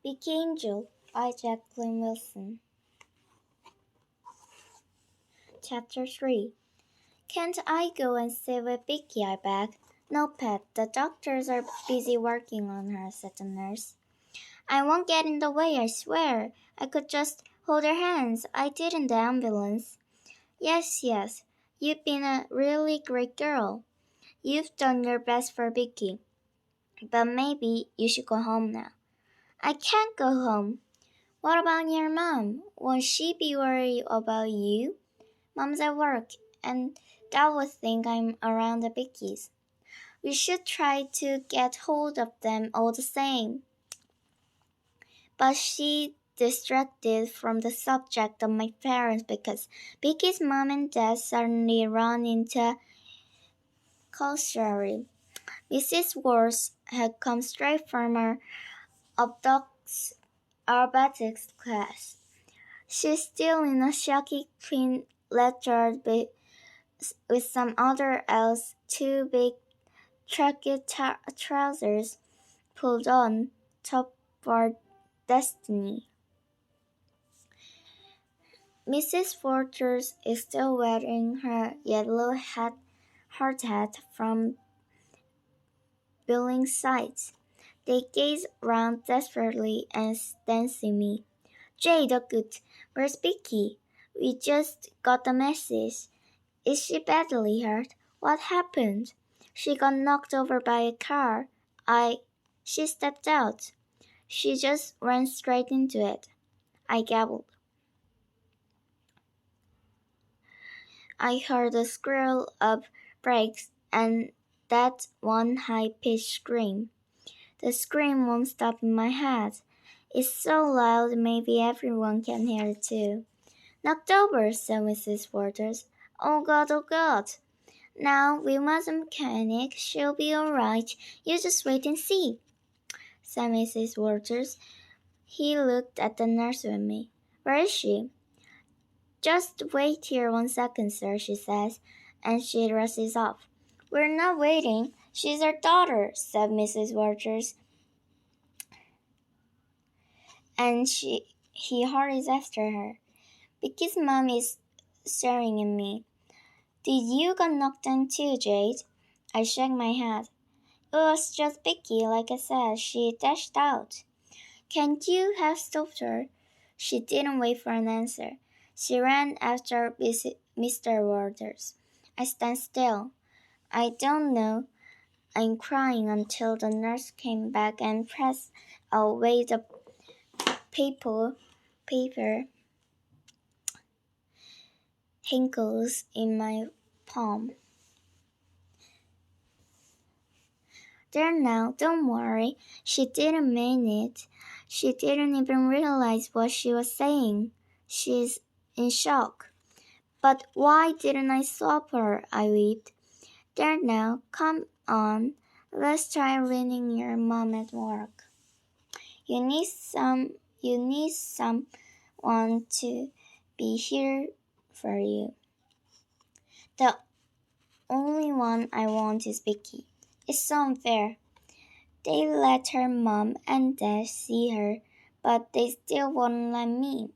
Vicky Angel by Jacqueline Wilson. Chapter 3. Can't I go and sit with Vicky, I beg? No, Pet, the doctors are busy working on her, said the nurse. I won't get in the way, I swear. I could just hold her hands. I did in the ambulance. Yes, you've been a really great girl. You've done your best for Vicky. But maybe you should go home now. I can't go home. What about your mom? Won't she be worried about you? Mom's at work, and Dad would think I'm around the Bickies. We should try to get hold of them all the same. But she distracted from the subject of my parents because Vicky's mom and dad suddenly ran into causerie. Mrs. Worth had come straight from her obstetrics class. She's still in a shocky print lettered with some other else two big tracky trousers pulled on top for destiny. Mrs. Waters is still wearing her yellow hard hat from Billings sides. They gaze round desperately and then see me. Jay the good, where's Vicky? We just got the message. Is she badly hurt? What happened? She got knocked over by a car. She stepped out. She just ran straight into it. I gabbled. I heard a squirrel of brakes and that one high-pitched scream. The scream won't stop in my head. It's so loud maybe everyone can hear it too. Knocked over, said Mrs. Waters. Oh God, oh God. Now we mustn't panic. She'll be all right. You just wait and see, said Mrs. Waters. He looked at the nurse with me. Where is she? Just wait here 1 second, sir, she says, and she rushes off. We're not waiting. She's our daughter, said Mrs. Waters. And he hurries after her. Vicky's mom is staring at me. Did you get knocked down too, Jade? I shook my head. It was just Vicky, like I said. She dashed out. Can't you have stopped her? She didn't wait for an answer. She ran after Mr. Waters. I stand still. I don't know. I'm crying until the nurse came back and pressed away the paper Hinkles in my palm. There now, don't worry. She didn't mean it. She didn't even realize what she was saying. She's in shock. But why didn't I stop her? I wept. There now, come on. Let's try winning your mom at work. You need someone to be here for you. The only one I want is Vicky. It's so unfair. They let her mom and dad see her, but they still won't let me.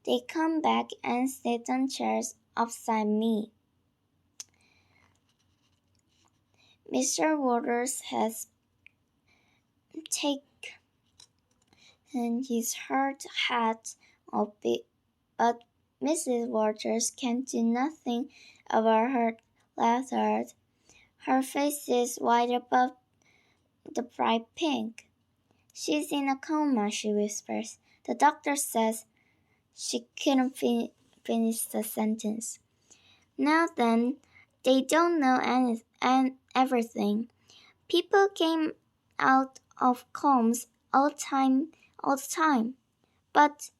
They come back and sit on chairs opposite me. Mr. Waters has taken his hard hat off, but Mrs. Waters can do nothing about her left heart. Her face is white above the bright pink. She's in a coma, she whispers. The doctor says she couldn't finish the sentence. Now then, they don't know everything. People came out of comas all the time. But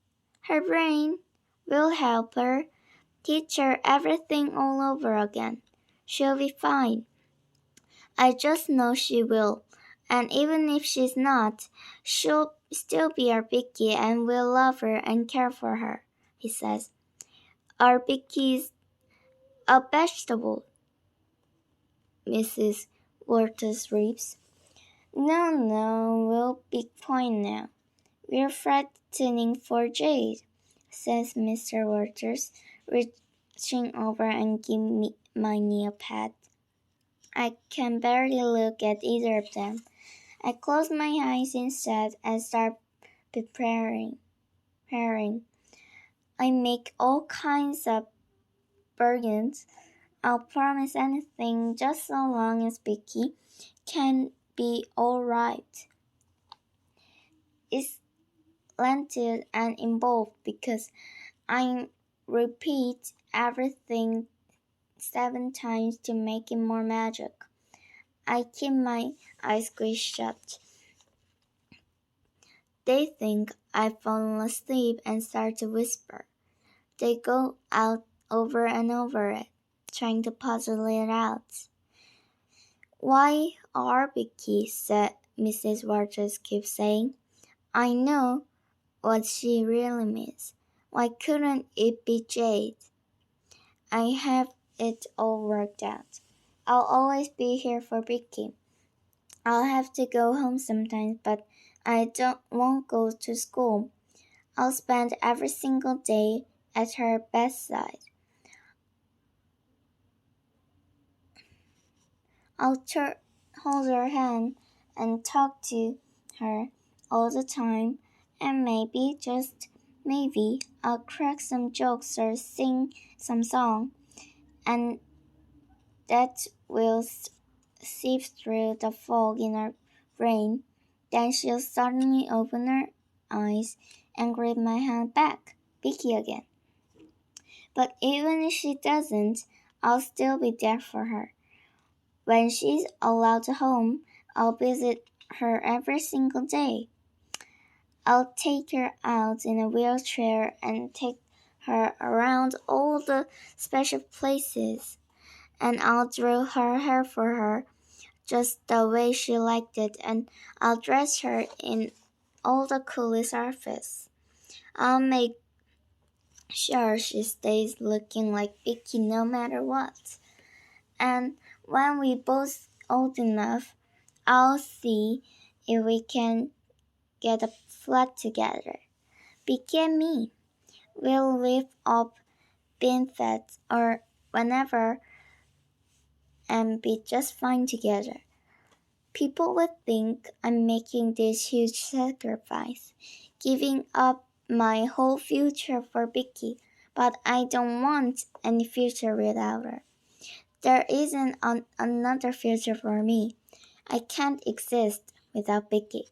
her brain will help her, teach her everything all over again. She'll be fine. I just know she will. And even if she's not, she'll still be our Vicky and we'll love her and care for her, he says. Our Vicky's a vegetable, Mrs. Waters reaps. No, we'll be fine now. "We're frightening for Jade," says Mr. Waters, reaching over and giving my knee a pat. I can barely look at either of them. I close my eyes instead and start preparing. I make all kinds of bargains. I'll promise anything just so long as Vicky can be all right. It's lengthy and involved because I repeat everything 7 times to make it more magic. I keep my eyes squeezed shut. They think I've fallen asleep and start to whisper. They go out over and over it, trying to puzzle it out. "Why are Vicky?" said Mrs. Waters keeps saying. I know what she really means. Why couldn't it be Jade? I have it all worked out. I'll always be here for Vicky. I'll have to go home sometimes, but won't go to school. I'll spend every single day at her bedside. I'll hold her hand and talk to her all the time, and maybe, just maybe, I'll crack some jokes or sing some song, and that will sift through the fog in her brain. Then she'll suddenly open her eyes and grab my hand back, Vicky again. But even if she doesn't, I'll still be there for her. When she's allowed home, I'll visit her every single day. I'll take her out in a wheelchair and take her around all the special places, and I'll draw her hair for her just the way she liked it, and I'll dress her in all the coolest outfits. I'll make sure she stays looking like Vicky no matter what. And when we both old enough, I'll see if we can get a flat together. Vicky and me. We'll live up Binfed or whenever and be just fine together. People would think I'm making this huge sacrifice, giving up my whole future for Vicky, but I don't want any future without her. There isn't another future for me. I can't exist without Vicky.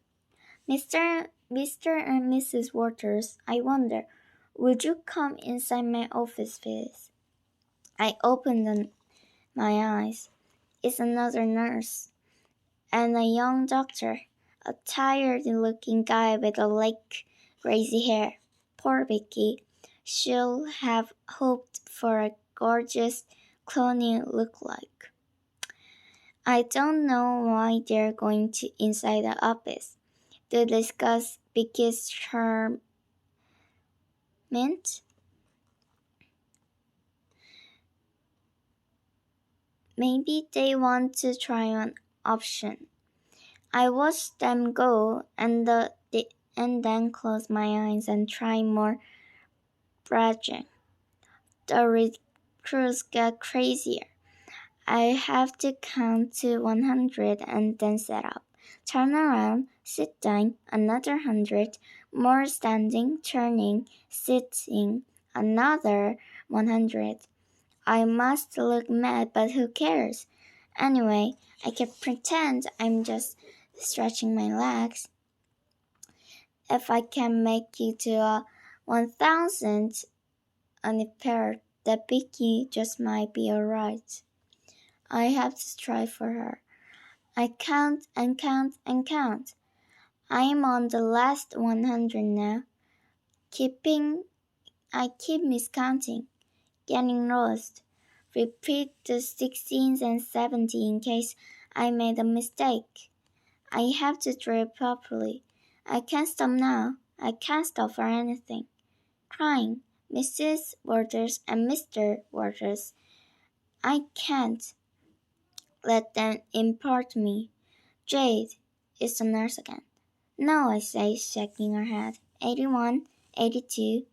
Mr. and Mrs. Waters, I wonder, would you come inside my office, please? I opened my eyes. It's another nurse and a young doctor, a tired-looking guy with like crazy hair. Poor Vicky. She'll have hoped for a gorgeous cloning look-like. I don't know why they're going to inside the office to discuss Vicky's charm. Maybe they want to try an option. I watched them go and then close my eyes and try more bragging. The recruits get crazier. I have to count to 100 and then set up. Turn around, sit down, another 100, more standing, turning, sitting, another 100. I must look mad, but who cares? Anyway, I can pretend I'm just stretching my legs. If I can make it to a 1,000 on a pair, that Vicky just might be alright. I have to strive for her. I count and count and count. I am on the last 100 now. I keep miscounting, getting lost. Repeat the 16s and 17s in case I made a mistake. I have to do it properly. I can't stop now. I can't stop for anything. Crying, Mrs. Waters and Mr. Waters. I can't let them import me. Jade is the nurse again. No, I say, shaking her head. 81, 82,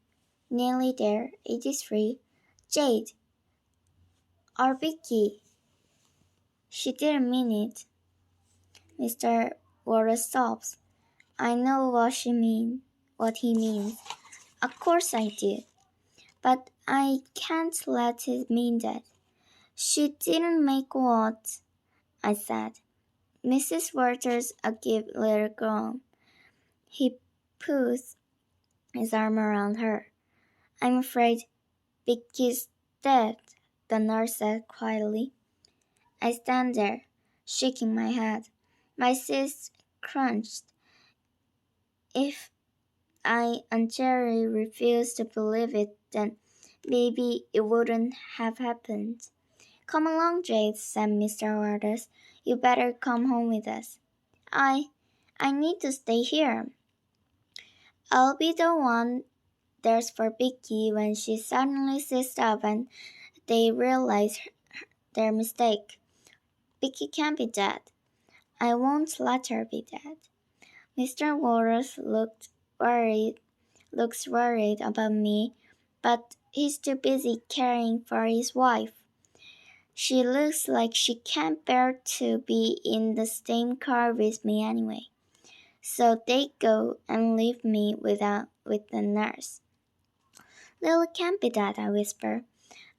nearly there, 83. Jade, or Vicky. She didn't mean it. Mr. Wallace stops. I know what he means. Of course I do. But I can't let it mean that. She didn't make what? I said. Mrs. Waters gave a little groan. He put his arm around her. I'm afraid Vicky's dead, the nurse said quietly. I stand there, shaking my head. My fists clenched. If I unjarely refused to believe it, then maybe it wouldn't have happened. Come along, Jade, said Mr. Waters. You better come home with us. I I need to stay here. I'll be the one there's for Vicky when she suddenly sits up and they realize their mistake. Vicky can't be dead. I won't let her be dead. Mr. Waters looks worried about me, but he's too busy caring for his wife. She looks like she can't bear to be in the same car with me anyway. So they go and leave me with the nurse. Lily can't be dead, I whisper.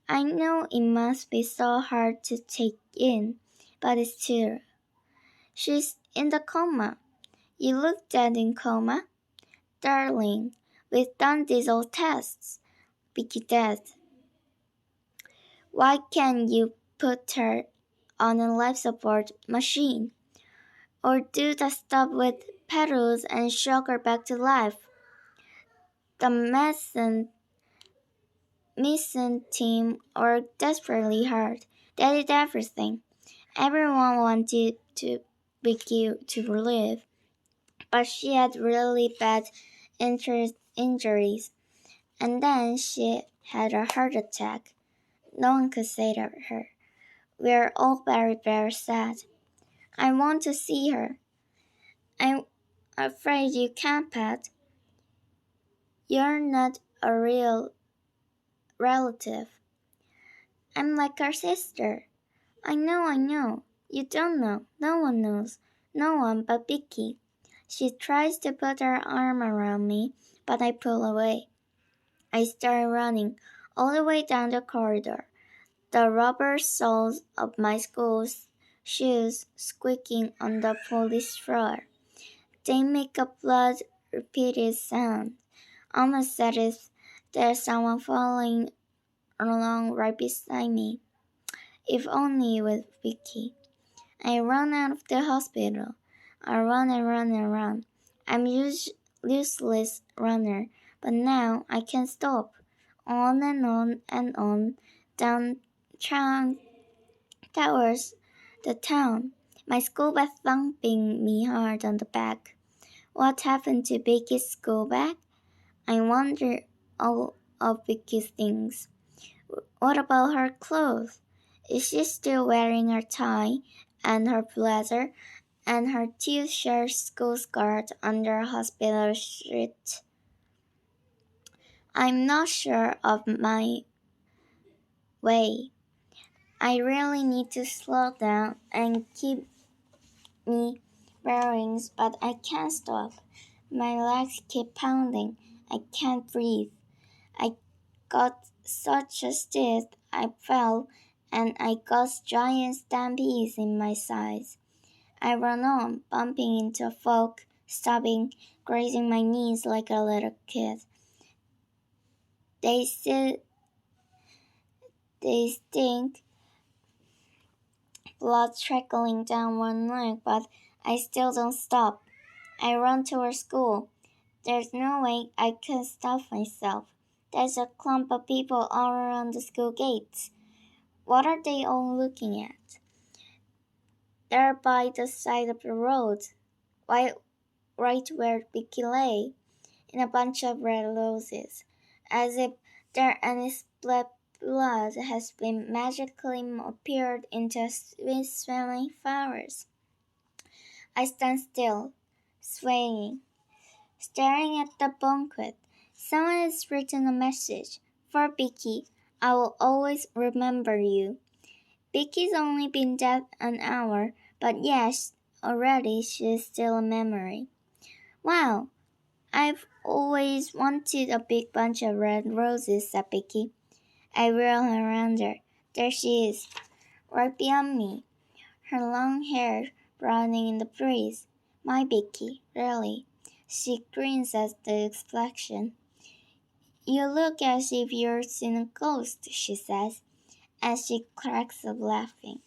I know it must be so hard to take in, but it's true. She's in the coma. You look dead in coma. Darling, we've done these old tests. Vicky dead. Why can't you put her on a life support machine? Or do the stuff with pedals and shock her back to life? The medicine team worked desperately hard. They did everything. Everyone wanted to Vicky to live, but she had really bad injuries. And then she had a heart attack. No one could save her. We're all very, very sad. I want to see her. I'm afraid you can't, Pat. You're not a real relative. I'm like her sister. I know. You don't know. No one knows. No one but Vicky. She tries to put her arm around me, but I pull away. I start running all the way down the corridor, the rubber soles of my school shoes squeaking on the polished floor. They make a blood repeated sound, almost as if there's someone following along right beside me. If only with Vicky. I run out of the hospital. I run and run and run. I'm useless runner, but now I can't stop. On and on and on, down towards the town. My school bag thumping me hard on the back. What happened to Vicky's school bag? I wonder all of Vicky's things. What about her clothes? Is she still wearing her tie and her blazer and her t-shirt school skirt under a hospital shirt? I'm not sure of my way. I really need to slow down and keep me bearings, but I can't stop. My legs keep pounding. I can't breathe. I got such a stiff I fell, and I got giant stampedes in my sides. I ran on, bumping into folk, stopping, grazing my knees like a little kid. They sit, they stink, blood trickling down one leg, but I still don't stop. I run toward school. There's no way I can stop myself. There's a clump of people all around the school gates. What are they all looking at? They're by the side of the road, right where Vicky lay, in a bunch of red roses, as if their unsplit blood has been magically appeared into sweet smelling flowers. I stand still, swaying, staring at the banquet. Someone has written a message. For Vicky, I will always remember you. Vicky's only been dead an hour, but yes, already she is still a memory. Wow, I've always wanted a big bunch of red roses, said Vicky. I whirled around her. There she is, right beyond me, her long hair browning in the breeze. My Vicky, really. She grins at the reflection. You look as if you're seen a ghost, she says, as she cracks up laughing.